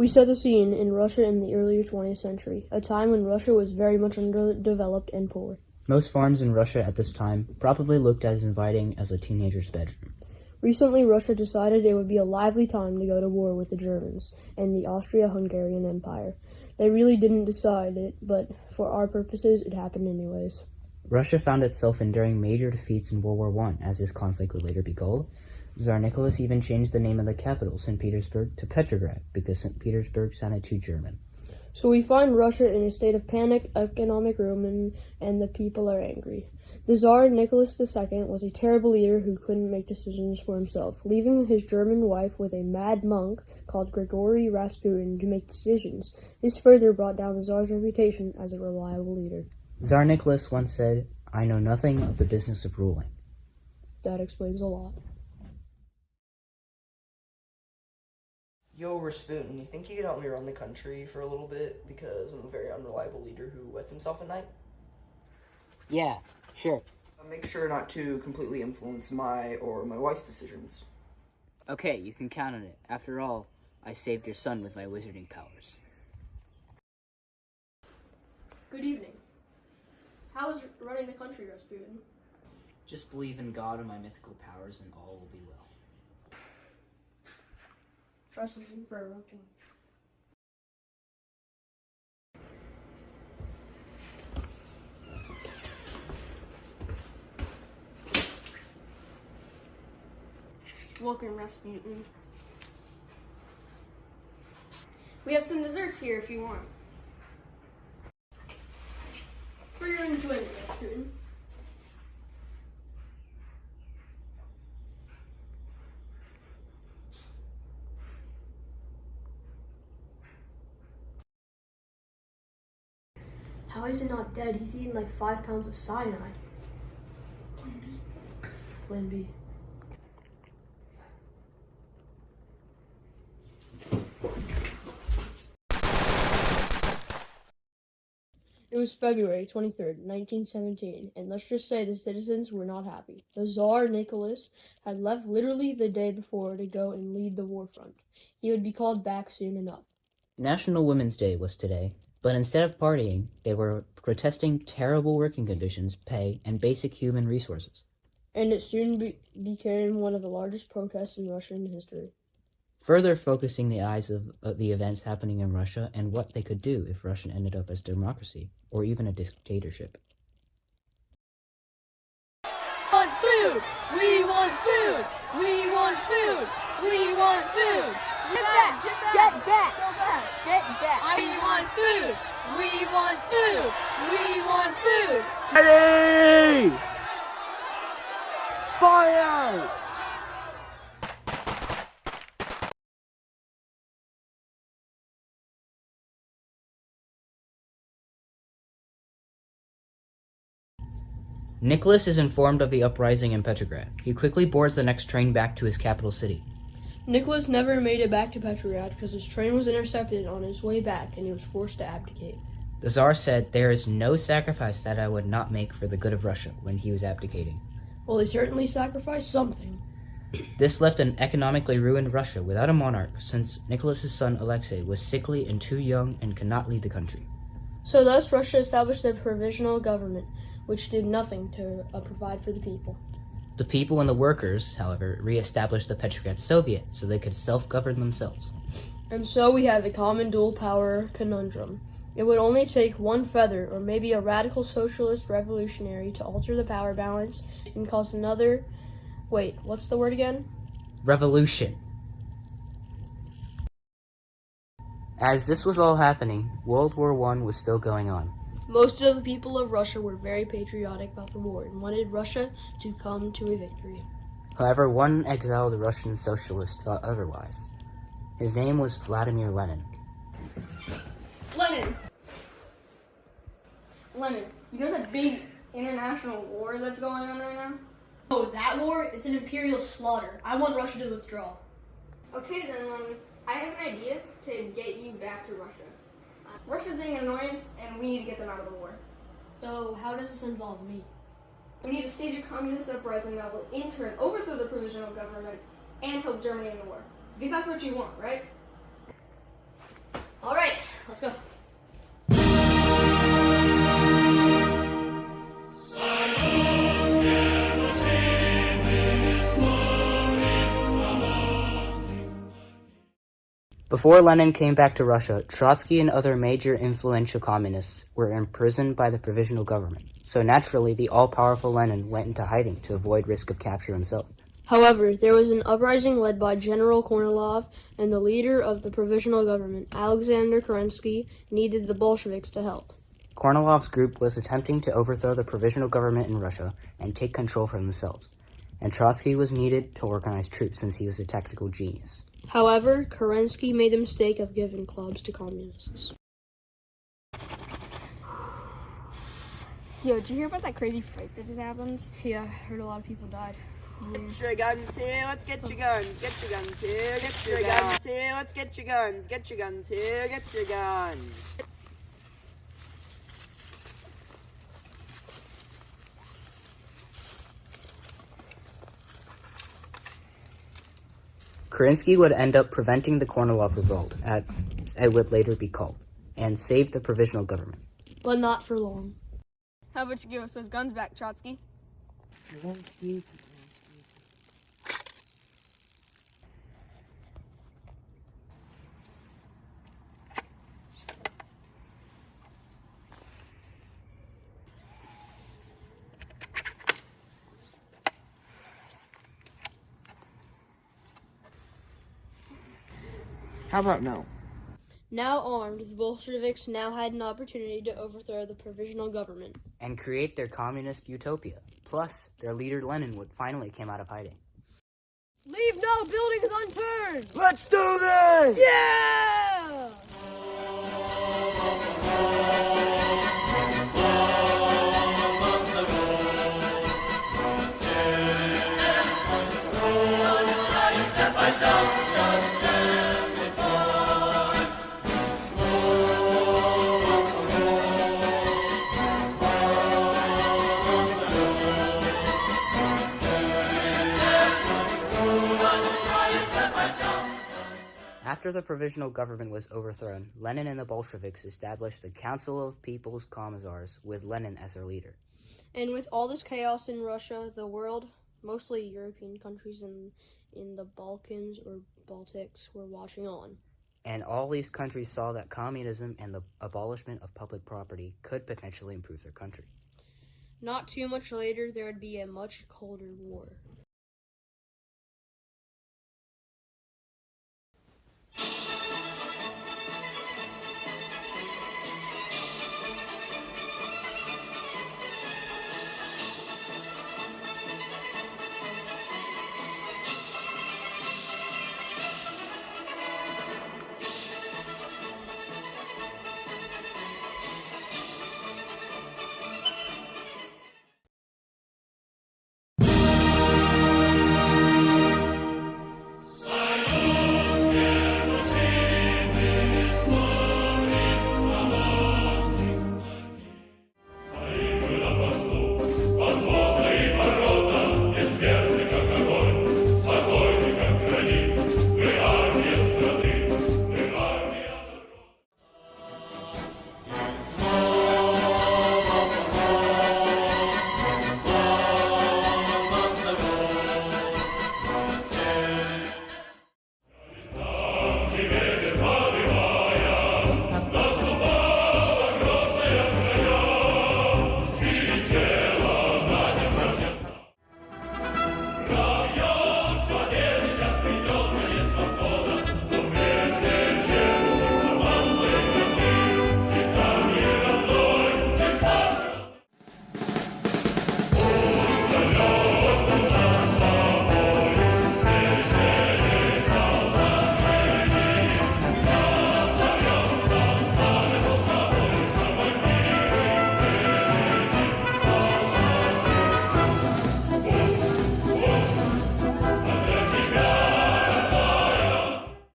We set the scene in Russia in the early 20th century, a time when Russia was very much underdeveloped and poor. Most farms in Russia at this time probably looked as inviting as a teenager's bedroom. Recently, Russia decided it would be a lively time to go to war with the Germans and the Austria-Hungarian Empire. They really didn't decide it, but for our purposes, it happened anyways. Russia found itself enduring major defeats in World War I, as this conflict would later be called. Tsar Nicholas even changed the name of the capital, St. Petersburg, to Petrograd, because St. Petersburg sounded too German. So we find Russia in a state of panic, economic ruin, and the people are angry. The Tsar Nicholas II was a terrible leader who couldn't make decisions for himself, leaving his German wife with a mad monk called Grigory Rasputin to make decisions. This further brought down the Tsar's reputation as a reliable leader. Tsar Nicholas once said, "I know nothing of the business of ruling." That explains a lot. Yo, Rasputin, you think you could help me run the country for a little bit? Because I'm a very unreliable leader who wets himself at night. Yeah, sure. Make sure not to completely influence my or my wife's decisions. Okay, you can count on it. After all, I saved your son with my wizarding powers. Good evening. How is running the country, Rasputin? Just believe in God and my mythical powers and all will be well. Trust is for erupting. Welcome, Rasputin. We have some desserts here if you want. For your enjoyment, Rasputin. How is he not dead? He's eaten like 5 pounds of cyanide. Plan B. Plan B. It was February 23rd, 1917, and let's just say the citizens were not happy. The Tsar Nicholas had left literally the day before to go and lead the war front. He would be called back soon enough. National Women's Day was today, but instead of partying, they were protesting terrible working conditions, pay, and basic human resources. And it soon became one of the largest protests in Russian history. Further focusing the eyes of the events happening in Russia and what they could do if Russia ended up as democracy, or even a dictatorship. We want food! We want food! We want food! We want food! Get back! Get back! Get back! We want food! We want food! We want food! Ready! Fire! Nicholas is informed of the uprising in Petrograd. He quickly boards the next train back to his capital city. Nicholas never made it back to Petrograd because his train was intercepted on his way back and he was forced to abdicate. The Tsar said, "There is no sacrifice that I would not make for the good of Russia," when he was abdicating. Well, he certainly sacrificed something. This left an economically ruined Russia without a monarch, since Nicholas's son Alexei was sickly and too young and could not lead the country. So thus Russia established a provisional government, which did nothing to provide for the people. The people and the workers, however, re-established the Petrograd Soviet so they could self-govern themselves. And so we have a common dual power conundrum. It would only take one feather, or maybe a radical socialist revolutionary, to alter the power balance and cause another... Wait, what's the word again? Revolution. As this was all happening, World War I was still going on. Most of the people of Russia were very patriotic about the war and wanted Russia to come to a victory. However, one exiled Russian socialist thought otherwise. His name was Vladimir Lenin. Lenin, you know that big international war that's going on right now? Oh, that war? It's an imperial slaughter. I want Russia to withdraw. Okay then, Lenin, I have an idea to get you back to Russia. Russia's being an annoyance, and we need to get them out of the war. So, how does this involve me? We need to stage a communist uprising that will in turn overthrow the provisional government and help Germany in the war. Because that's what you want, right? All right, let's go. Before Lenin came back to Russia, Trotsky and other major influential communists were imprisoned by the provisional government. So naturally, the all-powerful Lenin went into hiding to avoid risk of capture himself. However, there was an uprising led by General Kornilov, and the leader of the provisional government, Alexander Kerensky, needed the Bolsheviks to help. Kornilov's group was attempting to overthrow the provisional government in Russia and take control for themselves, and Trotsky was needed to organize troops since he was a tactical genius. However, Kerensky made the mistake of giving clubs to communists. Yo, did you hear about that crazy fight that just happened? Yeah, I heard a lot of people died. Get your guns here, let's get your guns. Get your guns here, get your guns here, let's get your guns. Get your guns here, get your guns. Kerensky would end up preventing the Kornilov revolt, as it would later be called, and save the provisional government. But not for long. How about you give us those guns back, Trotsky? How about no? Now armed, the Bolsheviks now had an opportunity to overthrow the provisional government and create their communist utopia. Plus, their leader Lenin would finally came out of hiding. Leave no buildings unturned! Let's do this! Yeah! After the provisional government was overthrown, Lenin and the Bolsheviks established the Council of People's Commissars with Lenin as their leader. And with all this chaos in Russia, the world, mostly European countries in the Balkans or Baltics, were watching on. And all these countries saw that communism and the abolishment of public property could potentially improve their country. Not too much later, there would be a much colder war.